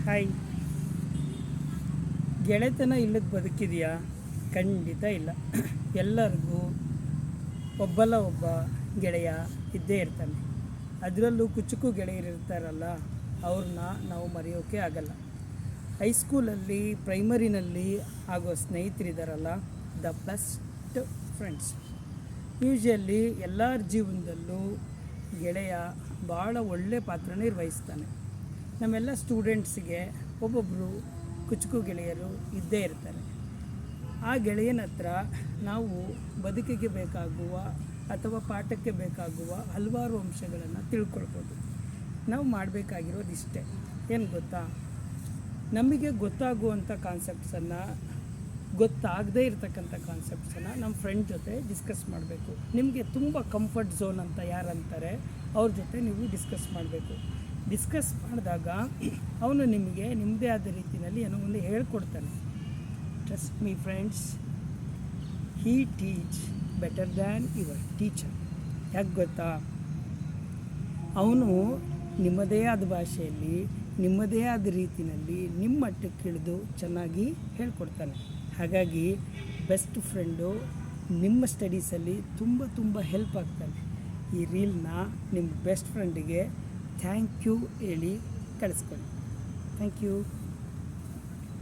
Hi. ಗೆಳೆತನ ಇಲ್ಲದ ಬದುಕಿದೆಯಾ? ಖಂಡಿತ ಇಲ್ಲ. ಎಲ್ಲರಿಗೂ ಒಬ್ಬ ಗೆಳೆಯ ಇದ್ದೇ ಇರ್ತಾನೆ. ಅದರಲ್ಲೂ ಕುಚುಕು ಗೆಳೆಯರಿರ್ತಾರಲ್ಲ, ಅವ್ರನ್ನ ನಾವು ಮರೆಯೋಕ್ಕೆ ಆಗಲ್ಲ. ಹೈಸ್ಕೂಲಲ್ಲಿ, ಪ್ರೈಮರಿನಲ್ಲಿ ಆಗೋ ಸ್ನೇಹಿತರಿದ್ದಾರಲ್ಲ, ದ ಬೆಸ್ಟ್ ಫ್ರೆಂಡ್ಸ್. ಯೂಶ್ವಲಿ ಎಲ್ಲರ ಜೀವನದಲ್ಲೂ ಗೆಳೆಯ ಭಾಳ ಒಳ್ಳೆ ಪಾತ್ರ ನಿರ್ವಹಿಸ್ತಾನೆ. ನಮ್ಮೆಲ್ಲ ಸ್ಟೂಡೆಂಟ್ಸಿಗೆ ಒಬ್ಬೊಬ್ಬರು ಕುಚುಕು ಗೆಳೆಯರು ಇದ್ದೇ ಇರ್ತಾರೆ. ಆ ಗೆಳೆಯನ ಹತ್ರ ನಾವು ಬದುಕಿಗೆ ಬೇಕಾಗುವ ಅಥವಾ ಪಾಠಕ್ಕೆ ಬೇಕಾಗುವ ಹಲವಾರು ಅಂಶಗಳನ್ನು ತಿಳ್ಕೊಳ್ಬೋದು. ನಾವು ಮಾಡಬೇಕಾಗಿರೋದು ಇಷ್ಟೇ. ಏನು ಗೊತ್ತಾ, ನಮಗೆ ಗೊತ್ತಾಗುವಂಥ ಕಾನ್ಸೆಪ್ಟ್ಸನ್ನು, ಗೊತ್ತಾಗದೇ ಇರತಕ್ಕಂಥ ಕಾನ್ಸೆಪ್ಟ್ಸನ್ನು ನಮ್ಮ ಫ್ರೆಂಡ್ ಜೊತೆ ಡಿಸ್ಕಸ್ ಮಾಡಬೇಕು. ನಿಮಗೆ ತುಂಬ ಕಂಫರ್ಟ್ ಝೋನ್ ಅಂತ ಯಾರಂತಾರೆ, ಅವ್ರ ಜೊತೆ ನೀವು ಡಿಸ್ಕಸ್ ಮಾಡಬೇಕು. ಡಿಸ್ಕಸ್ ಮಾಡಿದಾಗ ಅವನು ನಿಮಗೆ ನಿಮ್ಮದೇ ಆದ ರೀತಿಯಲ್ಲಿ ಏನೋ ಒಂದು ಹೇಳ್ಕೊಡ್ತಾನೆ. Trust me friends, he teach better than your teacher. ಯಾಕೆ ಗೊತ್ತಾ, ಅವನು ನಿಮ್ಮದೇ ಆದ ಭಾಷೆಯಲ್ಲಿ, ನಿಮ್ಮದೇ ಆದ ರೀತಿಯಲ್ಲಿ ನಿಮ್ಮ ಮಟ್ಟಕ್ಕೆ ಇಳಿದು ಚೆನ್ನಾಗಿ ಹೇಳ್ಕೊಡ್ತಾನೆ. ಹಾಗಾಗಿ ಬೆಸ್ಟ್ ಫ್ರೆಂಡು ನಿಮ್ಮ ಸ್ಟಡೀಸಲ್ಲಿ ತುಂಬ ಹೆಲ್ಪ್ ಆಗ್ತಾನೆ. ಈ ರೀಲ್ನ ನಿಮ್ಮ ಬೆಸ್ಟ್ ಫ್ರೆಂಡಿಗೆ ಥ್ಯಾಂಕ್ ಯು ಹೇಳಿ ಕಳಿಸ್ಕೊಳ್ಳಿ. Thank you.